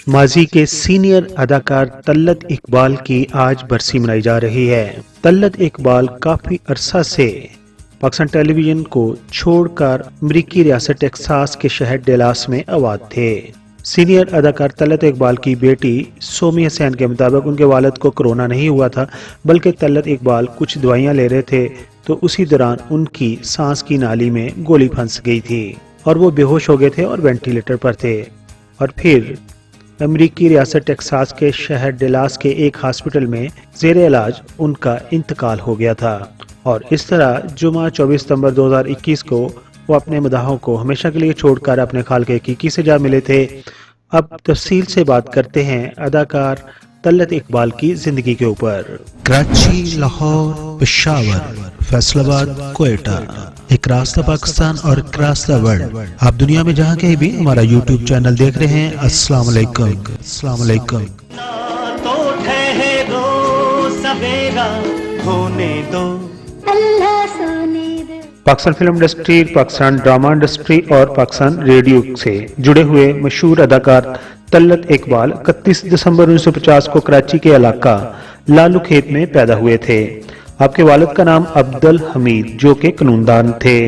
माजी के सीनियर अदाकार तल्लत इकबाल की आज बरसी मनाई जा रही है। तल्लत इकबाल काफी अरसा से पाकिस्तान टेलीविजन को छोड़कर अमरीकी रियासत टेक्सास के शहर डेलास में आबाद थे। सीनियर अदाकार तल्लत इकबाल की बेटी सोमी हसैन के मुताबिक उनके वालिद को कोरोना नहीं हुआ था, बल्कि तल्लत इकबाल कुछ दवाइयां ले रहे थे तो उसी दौरान उनकी सांस की नाली में गोली फंस गई थी और वो बेहोश हो गए थे और वेंटिलेटर पर थे। और फिर अमरीकी रियासत टेक्सास के शहर डेलास के एक हॉस्पिटल में ज़ेरे इलाज उनका इंतकाल हो गया था। और इस तरह जुमा 24 सितंबर 2021 को वो अपने मदाहों को हमेशा के लिए छोड़कर अपने खाल के हकीकी से जा मिले थे। अब तफसील से बात करते हैं अदाकार तल्लत इकबाल की जिंदगी के ऊपर। कराची, लाहौर, पेशावर, फैसलाबाद, कोयटा, एक रास्ता पाकिस्तान और एक रास्ता वर्ल्ड। आप दुनिया में जहाँ कहीं भी हमारा YouTube चैनल देख रहे हैं, अस्सलाम वालेकुम। अस्सलाम वालेकुम। तो ठहरो सवेरा होने दो, Pakistan film industry, Pakistan drama industry और पाकिस्तान रेडियो से जुड़े हुए मशहूर अदाकार तल्लत इकबाल 31 दिसंबर 1950 को कराची के इलाका लालू खेत में पैदा हुए थे। आपके वालिद का नाम अब्दुल हमीद जो कि कानूनदान थे।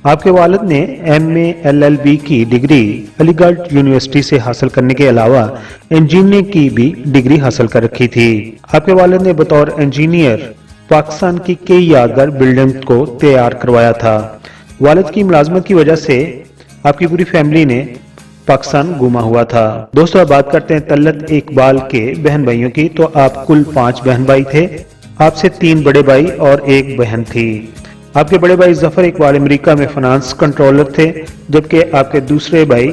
आपके वालिद ने MA LLB की डिग्री अलीगढ़ यूनिवर्सिटी से हासिल करने के अलावा इंजीनियरिंग की भी डिग्री हासिल कर रखी थी। आपके वालिद ने बतौर इंजीनियर पाकिस्तान की कई यादगार बिल्डिंग को तैयार करवाया था। वालिद की मुलाजमत की वजह से आपकी पूरी फैमिली ने पाकिस्तान घूमा हुआ था। दोस्तों, अब बात करते हैं तल्लत इकबाल के बहन भाइयों की। तो आप कुल 5 बहन भाई थे। आपसे 3 बड़े भाई और 1 बहन थी। आपके बड़े भाई जफर इकबाल अमेरिका में फाइनेंस कंट्रोलर थे, जबकि आपके दूसरे भाई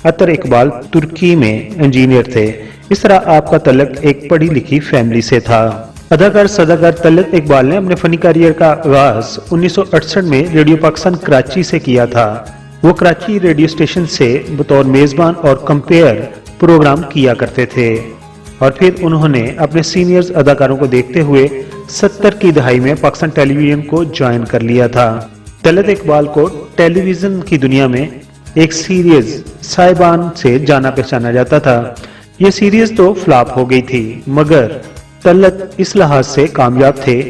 अतर इकबाल तुर्की में इंजीनियर थे। इस तरह आपका तल्लक एक पढ़ी लिखी फैमिली से था। अदाकार सदाकार तल्लत इकबाल ने अपने फनी करियर का आगाज 1968 में रेडियो पाकिस्तान कराची से किया था। वो कराची रेडियो स्टेशन से बतौर मेजबान और कंपेयर प्रोग्राम किया करते थे और फिर उन्होंने अपने सीनियर्स अदाकारों को देखते हुए 70 की दहाई में पाकिस्तान टेलीविजन को ज्वाइन कर लिया था। तल्लत इकबाल को टेलीविजन की दुनिया में एक सीरीज साहिबान से जाना पहचाना जाता था। ये सीरीज तो फ्लॉप हो गई थी, मगर तल्लत इस लिहाज से कामयाब थे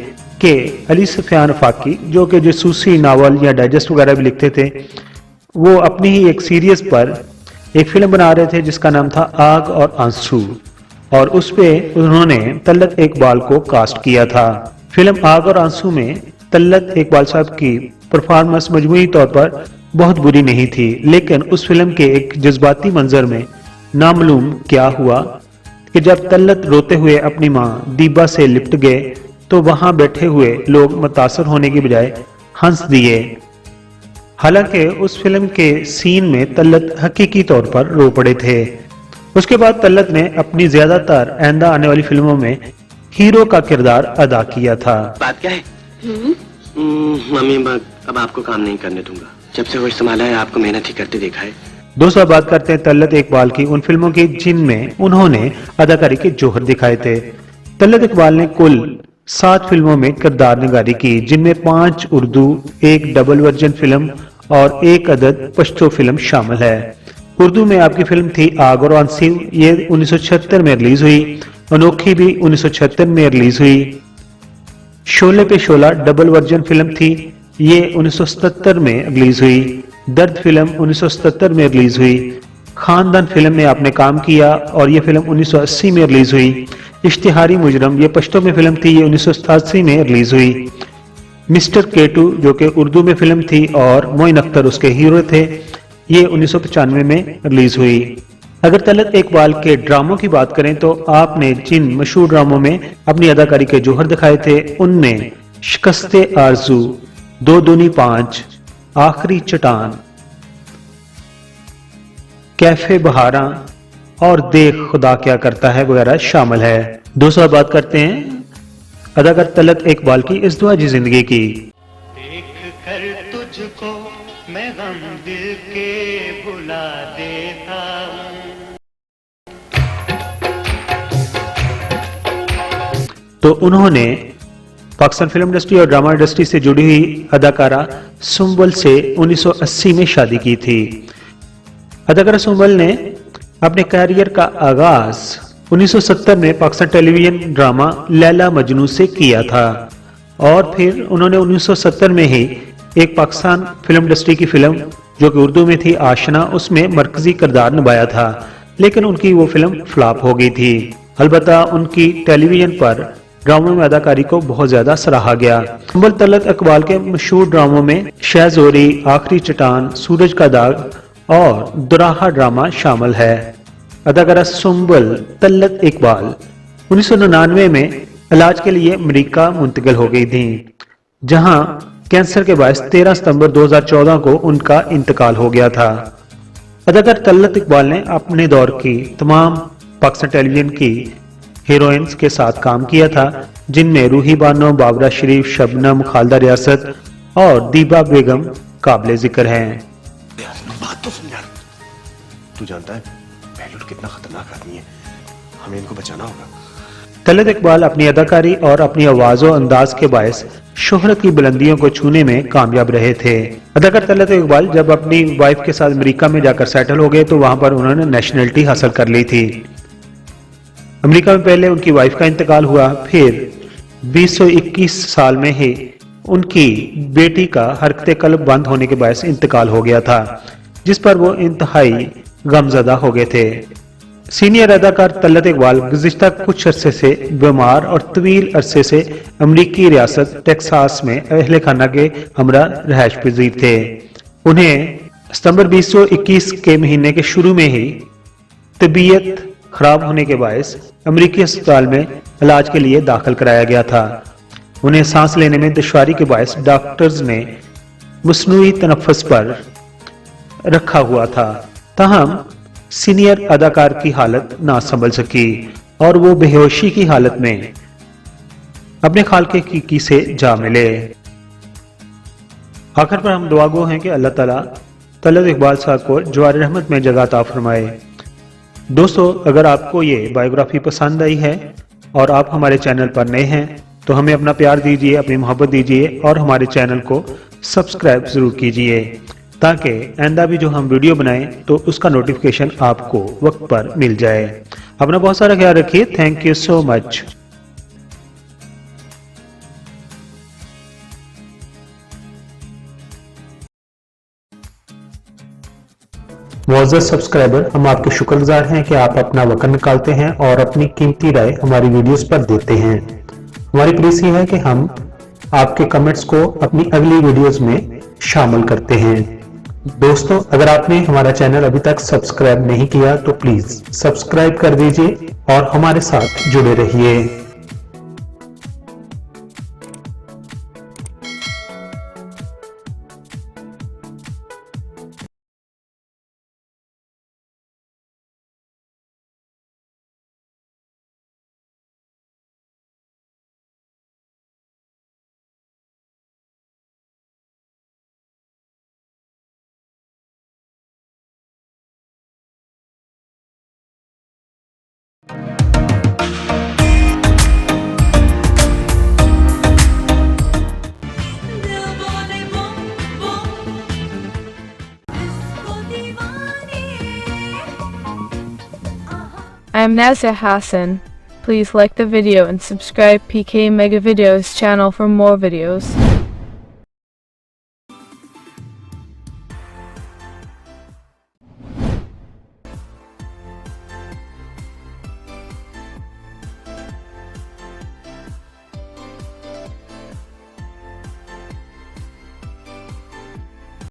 कि अली सुफियान फाकी जो कि जासूसी नावल या डाइजेस्ट वगैरह भी लिखते थे, वो अपनी ही एक सीरीज पर एक फिल्म बना रहे थे जिसका नाम था आग और आंसू, और उस पे उन्होंने तल्लत इकबाल को कास्ट किया था। फिल्म आग और आंसू में तल्लत इकबाल साहब की परफॉर्मेंस मजमूई तौर पर बहुत बुरी नहीं थी, लेकिन उस फिल्म के एक जज्बाती मंजर में नामालूम क्या हुआ कि जब तल्लत रोते हुए अपनी मां दीबा से लिपट गए तो वहां बैठे हुए लोग मुतासर होने की बजाय हंस दिए। हालांकि उस फिल्म के सीन में तल्लत हकीकी तौर पर रो पड़े थे। उसके बाद तल्लत ने अपनी ज्यादातर आइंदा आने वाली फिल्मों में हीरो का किरदार अदा किया था। बात क्या है? मम्मी अब आपको काम नहीं करने दूंगा। जब से वो संभाला है आपको मेहनत ही करते देखा है। दोस्तों, बात करते हैं तल्लत इकबाल की उन फिल्मों की जिनमें उन्होंने अदाकारी के जौहर दिखाए थे। तल्लत इकबाल ने कुल 7 फिल्मों में किरदार निगारी की, जिनमें 5 उर्दू, 1 डबल वर्जन फिल्म और 1 अदद पश्तो फिल्म शामिल है। उर्दू में आपकी फिल्म थी आग और आंसू, ये 1976 में रिलीज हुई। अनोखी भी 1976 में रिलीज हुई। शोले पे शोला डबल वर्जन फिल्म थी, ये 1977 में रिलीज हुई। दर्द फिल्म 1977 में रिलीज हुई। खानदान फिल्म में आपने काम किया और यह फिल्म 1980 में रिलीज हुई। इश्तिहारी मुजरम ये पश्तो में फिल्म थी, ये 1987 में रिलीज हुई। मिस्टर केटू जो कि उर्दू में फिल्म थी और मोइन अख्तर उसके हीरो थे, ये 1995 में रिलीज हुई। अगर तल्लत इकबाल के ड्रामों की बात करें तो आपने जिन मशहूर ड्रामों में अपनी अदाकारी के जौहर दिखाए थे उनमें शिकस्ते आरजू, 2 दूनी 5, आखिरी चट्टान, कैफे बहारा और देख खुदा क्या करता है वगैरह शामिल है। दोस्तों, बात करते हैं अदाकार तल्लत इकबाल की इस दुआ जी जिंदगी की। देख कर तुझको मैं गम दिल के भुला देता हूँ। तो उन्होंने पाकिस्तान फिल्म इंडस्ट्री और ड्रामा इंडस्ट्री से जुड़ी हुई अदाकारा सुंबल से 1980 में शादी की थी। अदाकारा सुंबल ने अपने कैरियर का आगाज 1970 में पाकिस्तान टेलीविजन ड्रामा लैला मजनू से किया था और फिर उन्होंने 1970 में ही एक पाकिस्तान फिल्म इंडस्ट्री की फिल्म जो कि उर्दू में थी आशना, उसमें मरकजी किरदार निभाया था, लेकिन उनकी वो फिल्म फ्लॉप हो गई थी। अलबत्ता उनकी टेलीविजन पर ड्रामों में अदाकारी को बहुत ज्यादा सराहा गया। सुंबल तलत इकबाल के मशहूर ड्रामों में शहज़ोरी, आखिरी चट्टान, सूरज का दाग और दुराहा ड्रामा शामिल है। अदाकारा सुंबल तलत इकबाल 1999 में इलाज के लिए अमेरिका मुंतकिल हो गई थी, जहां कैंसर के बायस 13 सितंबर 2014 को उनका इंतकाल हो गया था। अदाकार तलत इकबाल ने अपने दौर की तमाम पाकिस्तान टेलीविजन की हीरोइंस के साथ काम किया था, जिनमें रूही बानो, बाबरा शरीफ, शबनम, खालदा रियासत और दीबा बेगम काबिल जिक्र हैं। बात तो सुन यार, तू जानता है बहलूर कितना खतरनाक आदमी है, हमें इनको बचाना होगा। तलत इकबाल अपनी अदाकारी और अपनी आवाज और अंदाज के बायस शोहरत की बुलंदियों को छूने में कामयाब रहे थे। अदाकार तलत इकबाल जब अपनी वाइफ के साथ अमेरिका में जाकर सेटल हो गए तो वहां पर उन्होंने नेशनलिटी हासिल कर ली थी। अमेरिका में पहले उनकी वाइफ का इंतकाल हुआ, फिर 2021 साल में ही उनकी बेटी का हरकत कल्ब बंद होने के बायस इंतकाल हो गया था, जिस पर वो इंतहाई गमजदा हो गए थे। सीनियर अदाकार तलत इकबाल गुज़िश्ता कुछ अरसे से बीमार और तवील अरसे से अमरीकी रियासत टेक्सास में अहले खाना के हमरा रहायश पजीर थे। उन्हें सितंबर 2021 के महीने के शुरू में ही तबीयत खराब होने के बायस अमरीकी अस्पताल में इलाज के लिए दाखिल कराया गया था। उन्हें सांस लेने में दुश्वारी के बायस डॉक्टर्स ने मसनूई तनफ़्फ़ुस पर रखा हुआ था, ताहम सीनियर अदाकार की हालत ना संभल सकी और वो बेहोशी की हालत में अपने खालके की से जा मिले। आखिर पर हम दुआ गो हैं कि अल्लाह ताला तलत इकबाल साहब को जवार रहमत में जगह अता फरमाए। दोस्तों, अगर आपको ये बायोग्राफी पसंद आई है और आप हमारे चैनल पर नए हैं तो हमें अपना प्यार दीजिए, अपनी मोहब्बत दीजिए और हमारे चैनल को सब्सक्राइब जरूर कीजिए, ताकि आइंदा भी जो हम वीडियो बनाएं तो उसका नोटिफिकेशन आपको वक्त पर मिल जाए। अपना बहुत सारा ख्याल रखिए। Thank you so much. मुअज़्ज़ज़ सब्सक्राइबर, हम आपके शुक्रगुजार हैं कि आप अपना वक्त निकालते हैं और अपनी कीमती राय हमारी वीडियोस पर देते हैं। हमारी प्लीज ये है कि हम आपके कमेंट्स को अपनी अगली वीडियोस में शामिल करते हैं। दोस्तों, अगर आपने हमारा चैनल अभी तक सब्सक्राइब नहीं किया तो प्लीज सब्सक्राइब कर दीजिए और हमारे साथ जुड़े रहिए। I am Nazia Hassan. Please like the video and subscribe PK Mega Videos channel for more videos.